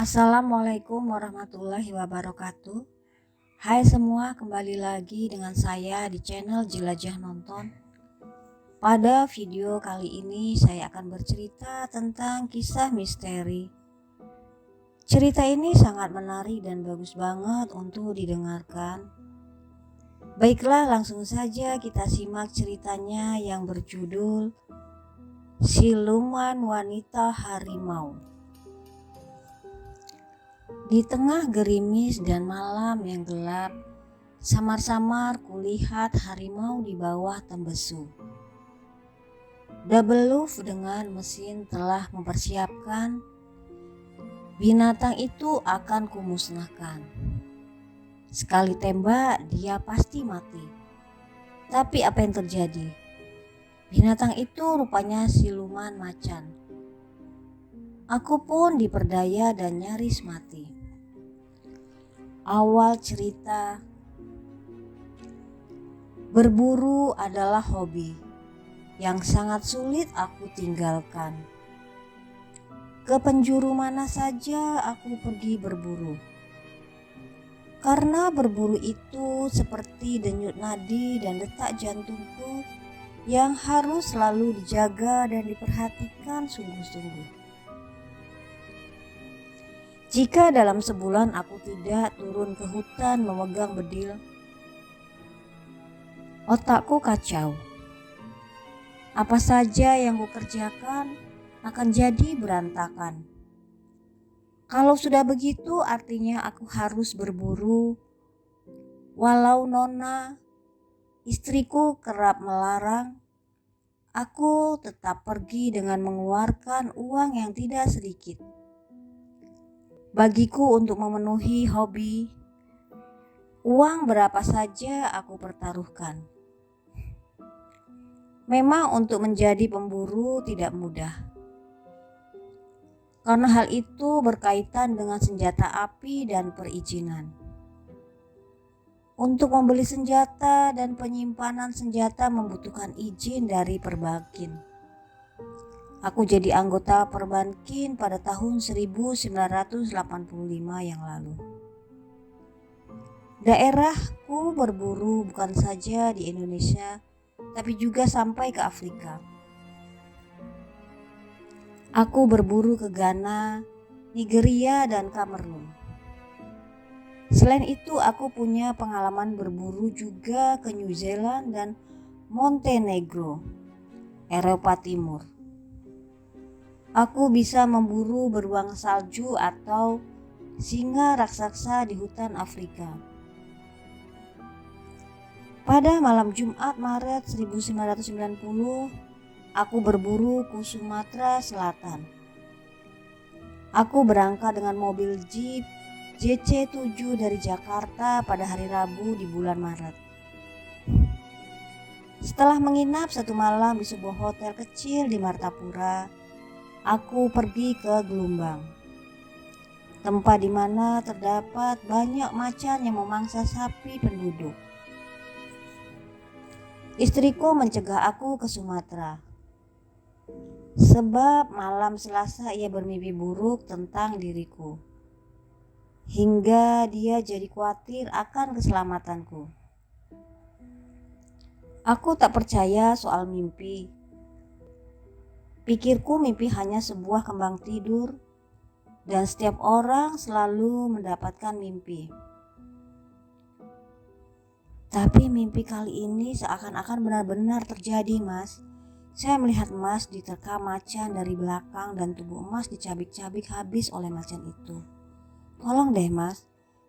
Assalamualaikum warahmatullahi wabarakatuh. Hai semua, kembali lagi dengan saya di channel Jelajah Nonton. Pada video kali ini saya akan bercerita tentang kisah misteri. Cerita ini sangat menarik dan bagus banget untuk didengarkan. Baiklah, langsung saja kita simak ceritanya yang berjudul Siluman Wanita Harimau. Di tengah gerimis dan malam yang gelap, samar-samar kulihat harimau di bawah tembesu. Double dengan mesin telah mempersiapkan. Binatang itu akan kumusnahkan. Sekali tembak dia pasti mati. Tapi apa yang terjadi? Binatang itu rupanya siluman macan. Aku pun diperdaya dan nyaris mati. Awal cerita, berburu adalah hobi yang sangat sulit aku tinggalkan. Ke penjuru mana saja aku pergi berburu. Karena berburu itu seperti denyut nadi dan detak jantungku yang harus selalu dijaga dan diperhatikan sungguh-sungguh. Jika dalam sebulan aku tidak turun ke hutan memegang bedil, otakku kacau. Apa saja yang kukerjakan akan jadi berantakan. Kalau sudah begitu artinya aku harus berburu. Walau Nona, istriku kerap melarang, aku tetap pergi dengan mengeluarkan uang yang tidak sedikit. Bagiku untuk memenuhi hobi, uang berapa saja aku pertaruhkan. Memang untuk menjadi pemburu tidak mudah. Karena hal itu berkaitan dengan senjata api dan perizinan. Untuk membeli senjata dan penyimpanan senjata membutuhkan izin dari Perbakin. Aku jadi anggota Perbakin pada tahun 1985 yang lalu. Daerahku berburu bukan saja di Indonesia, tapi juga sampai ke Afrika. Aku berburu ke Ghana, Nigeria, dan Kamerun. Selain itu, aku punya pengalaman berburu juga ke New Zealand dan Montenegro, Eropa Timur. Aku bisa memburu beruang salju atau singa raksasa di hutan Afrika. Pada malam Jumat Maret 1990, aku berburu ke Sumatera Selatan. Aku berangkat dengan mobil Jeep JC7 dari Jakarta pada hari Rabu di bulan Maret. Setelah menginap satu malam di sebuah hotel kecil di Martapura, aku pergi ke Gelombang, tempat di mana terdapat banyak macan yang memangsa sapi penduduk. Istriku mencegah aku ke Sumatera, sebab malam Selasa ia bermimpi buruk tentang diriku, hingga dia jadi khawatir akan keselamatanku. Aku tak percaya soal mimpi. Pikirku mimpi hanya sebuah kembang tidur dan setiap orang selalu mendapatkan mimpi. Tapi mimpi kali ini seakan-akan benar-benar terjadi, Mas. Saya melihat Mas diterkam macan dari belakang dan tubuh Mas dicabik-cabik habis oleh macan itu. Tolong deh Mas,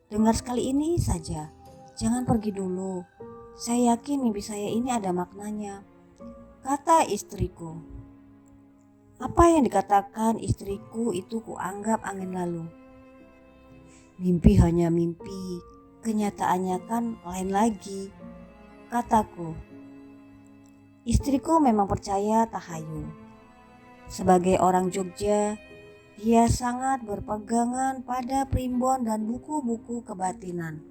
dengar sekali ini saja. Jangan pergi dulu. Saya yakin mimpi saya ini ada maknanya, kata istriku. Apa yang dikatakan istriku itu kuanggap angin lalu. Mimpi hanya mimpi, kenyataannya kan lain lagi, kataku. Istriku memang percaya tahayul. Sebagai orang Jogja, dia sangat berpegangan pada primbon dan buku-buku kebatinan.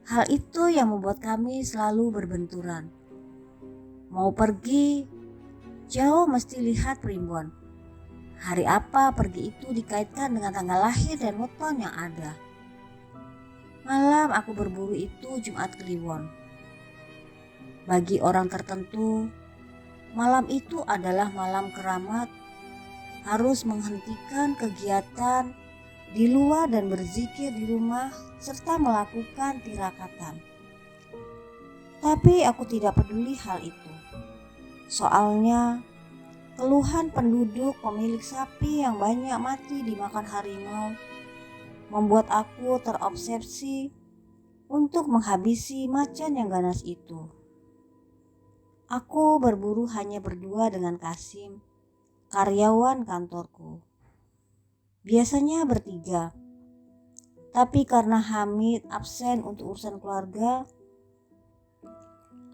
Hal itu yang membuat kami selalu berbenturan. Mau pergi, jauh mesti lihat primbon. Hari apa pergi itu dikaitkan dengan tanggal lahir dan weton yang ada. Malam aku berburu itu Jumat Kliwon. Bagi orang tertentu, malam itu adalah malam keramat, harus menghentikan kegiatan di luar dan berzikir di rumah serta melakukan tirakatan. Tapi aku tidak peduli hal itu. Soalnya keluhan penduduk pemilik sapi yang banyak mati dimakan harimau membuat aku terobsesi untuk menghabisi macan yang ganas itu. Aku berburu hanya berdua dengan Kasim, karyawan kantorku. Biasanya bertiga, tapi karena Hamid absen untuk urusan keluarga,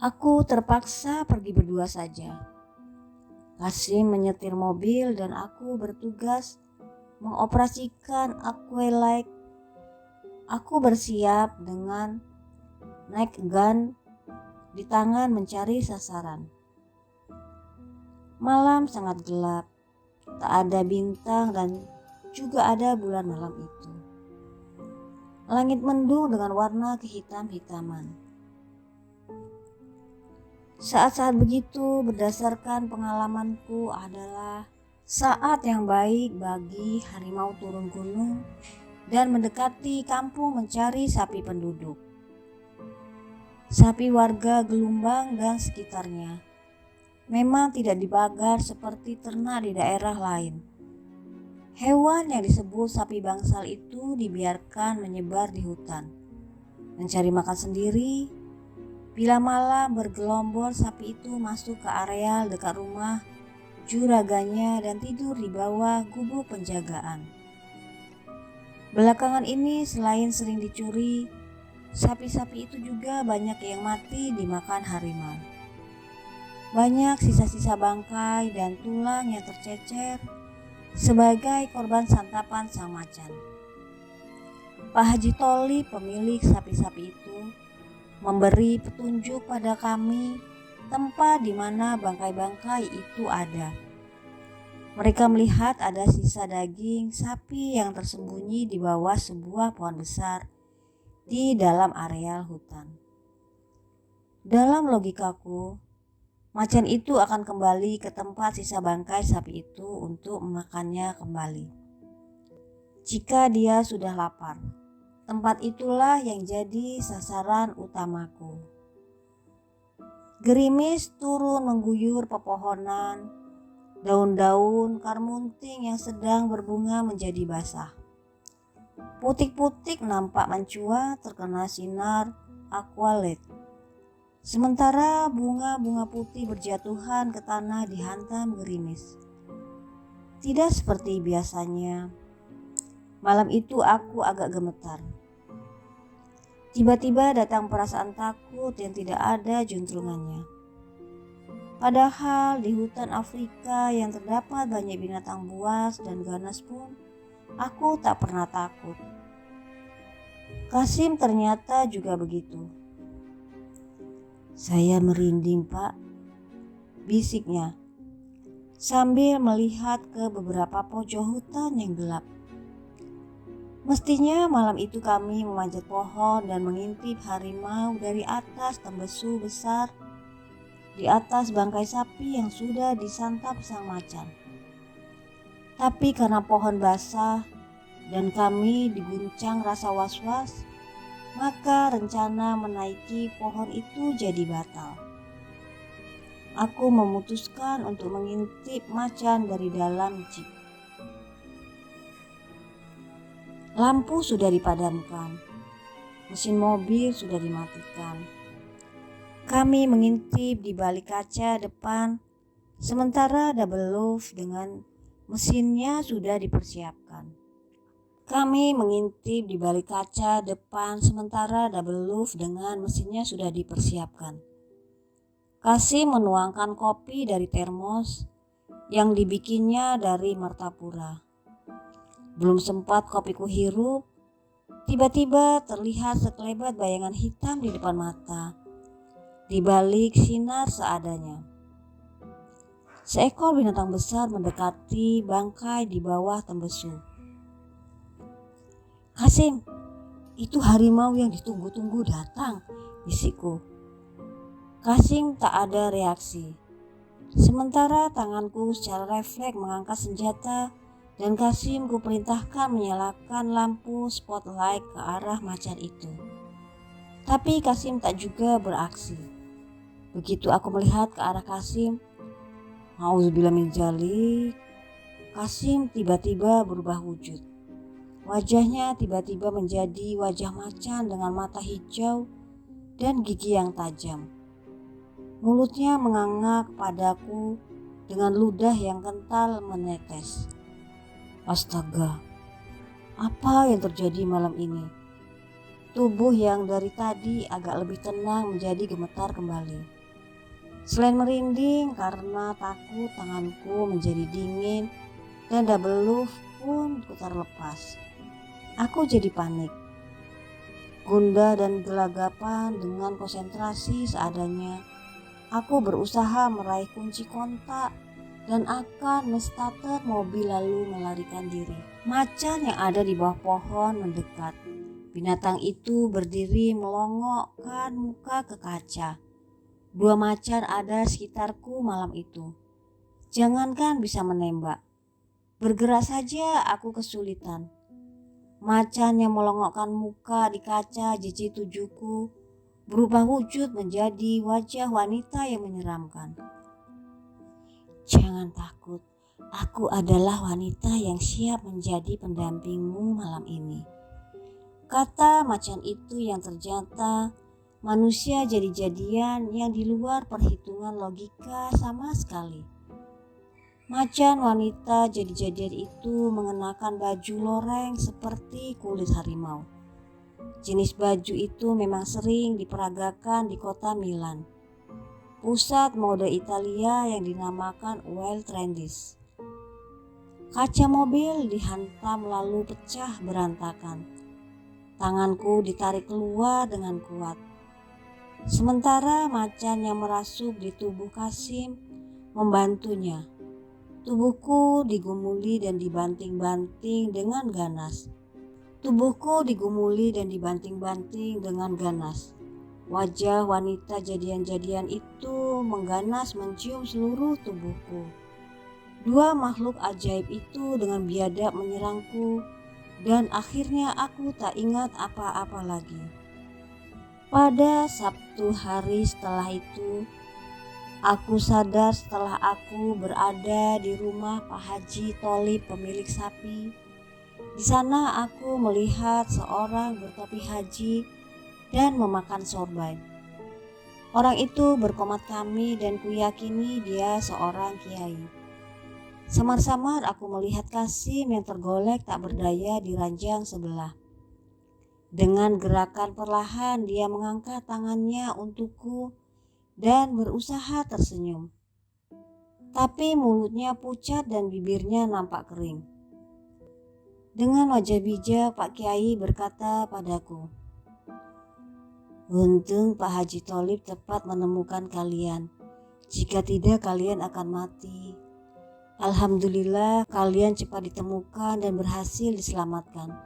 aku terpaksa pergi berdua saja. Kasim menyetir mobil dan aku bertugas mengoperasikan aqualight. Aku bersiap dengan night gun di tangan mencari sasaran. Malam sangat gelap, tak ada bintang dan juga ada bulan malam itu. Langit mendung dengan warna kehitam-hitaman. Saat-saat begitu berdasarkan pengalamanku adalah saat yang baik bagi harimau turun gunung dan mendekati kampung mencari sapi penduduk. Sapi warga Gelumbang dan sekitarnya memang tidak dibagar seperti ternak di daerah lain. Hewan yang disebut sapi bangsal itu dibiarkan menyebar di hutan, mencari makan sendiri. Bila malam bergelombol, sapi itu masuk ke areal dekat rumah juraganya dan tidur di bawah gubuk penjagaan. Belakangan ini selain sering dicuri, sapi-sapi itu juga banyak yang mati dimakan harimau. Banyak sisa-sisa bangkai dan tulang yang tercecer sebagai korban santapan sang macan. Pak Haji Toli, pemilik sapi-sapi itu, memberi petunjuk pada kami tempat di mana bangkai-bangkai itu ada. Mereka melihat ada sisa daging sapi yang tersembunyi di bawah sebuah pohon besar di dalam areal hutan. Dalam logikaku, macan itu akan kembali ke tempat sisa bangkai sapi itu untuk memakannya kembali. Jika dia sudah lapar, tempat itulah yang jadi sasaran utamaku. Gerimis turun mengguyur pepohonan, daun-daun karmunting yang sedang berbunga menjadi basah. Putik-putik nampak mencua terkena sinar aqualight. Sementara bunga-bunga putih berjatuhan ke tanah dihantam gerimis. Tidak seperti biasanya. Malam itu aku agak gemetar. Tiba-tiba datang perasaan takut yang tidak ada juntrungannya. Padahal di hutan Afrika yang terdapat banyak binatang buas dan ganas pun, aku tak pernah takut. Kasim ternyata juga begitu. Saya merinding, Pak, bisiknya, sambil melihat ke beberapa pojok hutan yang gelap. Mestinya malam itu kami memanjat pohon dan mengintip harimau dari atas tembesu besar di atas bangkai sapi yang sudah disantap sang macan. Tapi karena pohon basah dan kami diguncang rasa was-was, maka rencana menaiki pohon itu jadi batal. Aku memutuskan untuk mengintip macan dari dalam jeep. Lampu sudah dipadamkan, mesin mobil sudah dimatikan. Kami mengintip di balik kaca depan, sementara double loaf dengan mesinnya sudah dipersiapkan. Kami mengintip di balik kaca depan, sementara double loaf dengan mesinnya sudah dipersiapkan. Kasim menuangkan kopi dari termos yang dibikinnya dari martapura. Belum sempat kopiku hirup, tiba-tiba terlihat sekelebat bayangan hitam di depan mata, di balik sinar seadanya. Seekor binatang besar mendekati bangkai di bawah tembesu. "Kasim, itu harimau yang ditunggu-tunggu datang," bisikku. Kasim tak ada reaksi. Sementara tanganku secara refleks mengangkat senjata dan Kasim kuperintahkan menyalakan lampu spotlight ke arah macan itu. Tapi Kasim tak juga beraksi. Begitu aku melihat ke arah Kasim, auzubillah min dzalik, Kasim tiba-tiba berubah wujud. Wajahnya tiba-tiba menjadi wajah macan dengan mata hijau dan gigi yang tajam. Mulutnya menganga padaku dengan ludah yang kental menetes. Astaga, apa yang terjadi malam ini? Tubuh yang dari tadi agak lebih tenang menjadi gemetar kembali. Selain merinding karena takut, tanganku menjadi dingin dan double love pun ku terlepas. Aku jadi panik, gundah dan gelagapan. Dengan konsentrasi seadanya, aku berusaha meraih kunci kontak dan akan menstarter mobil lalu melarikan diri. Macan yang ada di bawah pohon mendekat. Binatang itu berdiri melongokkan muka ke kaca. 2 macan ada sekitarku malam itu. Jangankan bisa menembak, bergerak saja aku kesulitan. Macan yang melongokkan muka di kaca jiji tujuhku berubah wujud menjadi wajah wanita yang menyeramkan. "Jangan takut, aku adalah wanita yang siap menjadi pendampingmu malam ini," kata macan itu yang ternyata manusia jadi-jadian yang di luar perhitungan logika sama sekali. Macan wanita jadi-jadian itu mengenakan baju loreng seperti kulit harimau. Jenis baju itu memang sering diperagakan di kota Milan, pusat mode Italia yang dinamakan Wild Trendies. Kaca mobil dihantam lalu pecah berantakan. Tanganku ditarik keluar dengan kuat. Sementara macan yang merasuk di tubuh Kasim membantunya. Tubuhku digumuli dan dibanting-banting dengan ganas. Wajah wanita jadian-jadian itu mengganas mencium seluruh tubuhku. 2 makhluk ajaib itu dengan biadab menyerangku dan akhirnya aku tak ingat apa-apa lagi. Pada Sabtu hari setelah itu, aku sadar setelah aku berada di rumah Pak Haji Tholib pemilik sapi. Di sana aku melihat seorang bertopi haji dan memakan sorban. Orang itu berkomat kami dan kuyakini dia seorang kiai. Samar-samar aku melihat Kasim yang tergolek tak berdaya di ranjang sebelah. Dengan gerakan perlahan dia mengangkat tangannya untukku dan berusaha tersenyum. Tapi mulutnya pucat dan bibirnya nampak kering. Dengan wajah bijak Pak Kiai berkata padaku, "Untung Pak Haji Tholib tepat menemukan kalian. Jika tidak kalian akan mati. Alhamdulillah kalian cepat ditemukan dan berhasil diselamatkan,"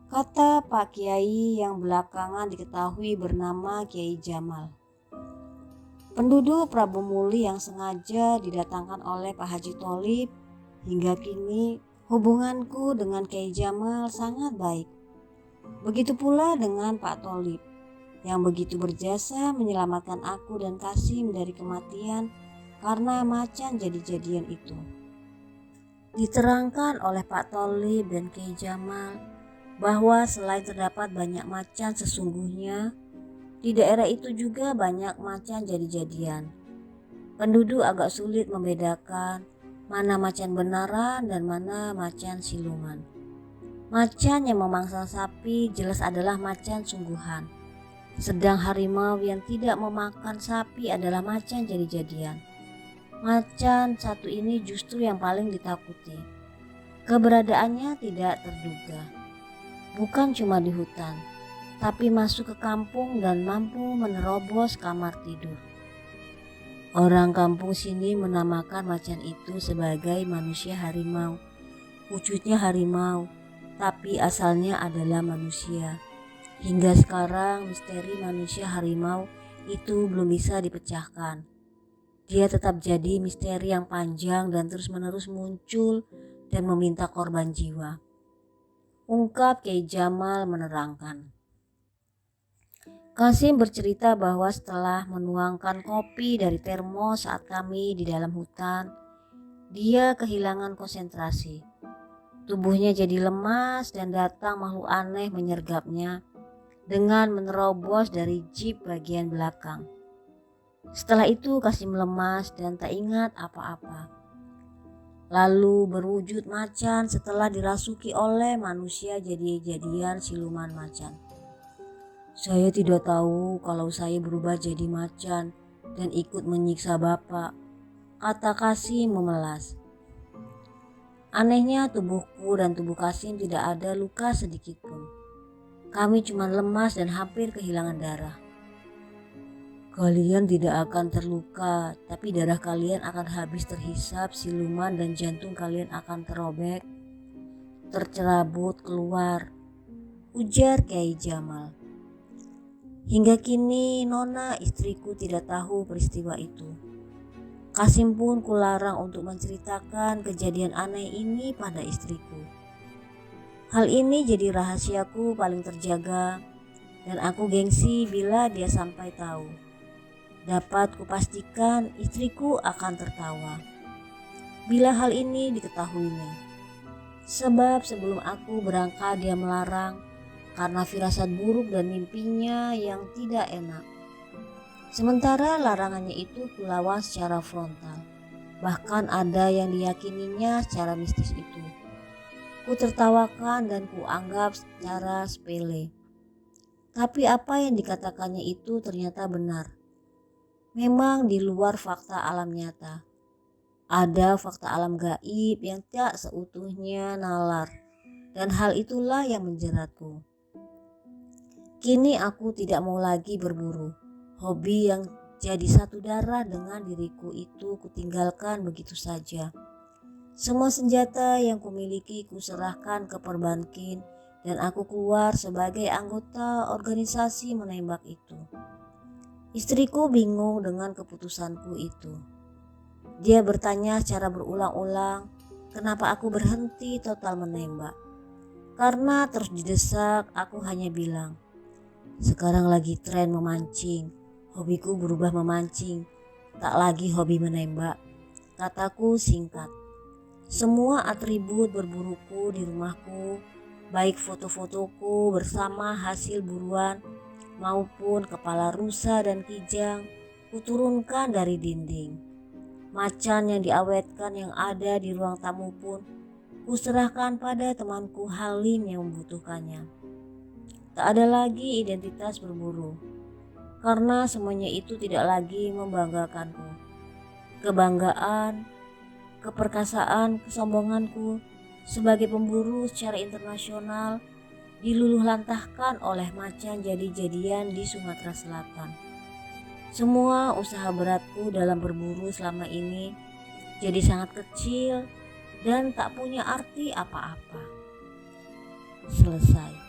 kata Pak Kiai yang belakangan diketahui bernama Kiai Jamal. Penduduk Prabu Muli yang sengaja didatangkan oleh Pak Haji Tholib. Hingga kini hubunganku dengan Kiai Jamal sangat baik. Begitu pula dengan Pak Tholib yang begitu berjasa menyelamatkan aku dan Kasim dari kematian karena macan jadi-jadian itu. Diterangkan oleh Pak Tholib dan Kiai Jamal bahwa selain terdapat banyak macan sesungguhnya, di daerah itu juga banyak macan jadi-jadian. Penduduk agak sulit membedakan mana macan benaran dan mana macan siluman. Macan yang memangsa sapi jelas adalah macan sungguhan. Sedang harimau yang tidak memakan sapi adalah macan jadi-jadian. Macan satu ini justru yang paling ditakuti. Keberadaannya tidak terduga. Bukan cuma di hutan, tapi masuk ke kampung dan mampu menerobos kamar tidur. Orang kampung sini menamakan macan itu sebagai manusia harimau. Wujudnya harimau, tapi asalnya adalah manusia. Hingga sekarang misteri manusia harimau itu belum bisa dipecahkan. Dia tetap jadi misteri yang panjang dan terus-menerus muncul dan meminta korban jiwa. Ungkap Kyai Jamal menerangkan. Kasim bercerita bahwa setelah menuangkan kopi dari termos saat kami di dalam hutan, dia kehilangan konsentrasi. Tubuhnya jadi lemas dan datang makhluk aneh menyergapnya dengan menerobos dari jeep bagian belakang. Setelah itu Kasim lemas dan tak ingat apa-apa. Lalu berwujud macan setelah dirasuki oleh manusia jadi-jadian siluman macan. Saya tidak tahu kalau saya berubah jadi macan dan ikut menyiksa Bapak, kata Kasim memelas. Anehnya tubuhku dan tubuh Kasim tidak ada luka sedikit pun. Kami cuma lemas dan hampir kehilangan darah. Kalian tidak akan terluka, tapi darah kalian akan habis terhisap siluman dan jantung kalian akan terobek, tercerabut keluar, ujar Kyai Jamal. Hingga kini Nona istriku tidak tahu peristiwa itu. Kasim pun kularang untuk menceritakan kejadian aneh ini pada istriku. Hal ini jadi rahasiaku paling terjaga dan aku gengsi bila dia sampai tahu. Dapat kupastikan istriku akan tertawa bila hal ini diketahuinya. Sebab sebelum aku berangkat dia melarang karena firasat buruk dan mimpinya yang tidak enak. Sementara larangannya itu kulawan secara frontal. Bahkan ada yang diyakininya secara mistis itu. Ku tertawakan dan ku anggap secara sepele. Tapi apa yang dikatakannya itu ternyata benar. Memang di luar fakta alam nyata. Ada fakta alam gaib yang tak seutuhnya nalar. Dan hal itulah yang menjeratku. Kini aku tidak mau lagi berburu. Hobi yang jadi satu darah dengan diriku itu kutinggalkan begitu saja. Semua senjata yang kumiliki kuserahkan ke perbankin dan aku keluar sebagai anggota organisasi menembak itu. Istriku bingung dengan keputusanku itu. Dia bertanya secara berulang-ulang kenapa aku berhenti total menembak. Karena terus didesak, aku hanya bilang, sekarang lagi tren memancing, hobiku berubah memancing, tak lagi hobi menembak, kataku singkat. Semua atribut berburuku di rumahku, baik foto-fotoku bersama hasil buruan maupun kepala rusa dan kijang, kuturunkan dari dinding. Macan yang diawetkan yang ada di ruang tamu pun kuserahkan pada temanku Halim yang membutuhkannya. Tak ada lagi identitas berburu, karena semuanya itu tidak lagi membanggakanku. Kebanggaan, keperkasaan, kesombonganku sebagai pemburu secara internasional diluluhlantahkan oleh macan jadi-jadian di Sumatera Selatan. Semua usaha beratku dalam berburu selama ini jadi sangat kecil dan tak punya arti apa-apa. Selesai.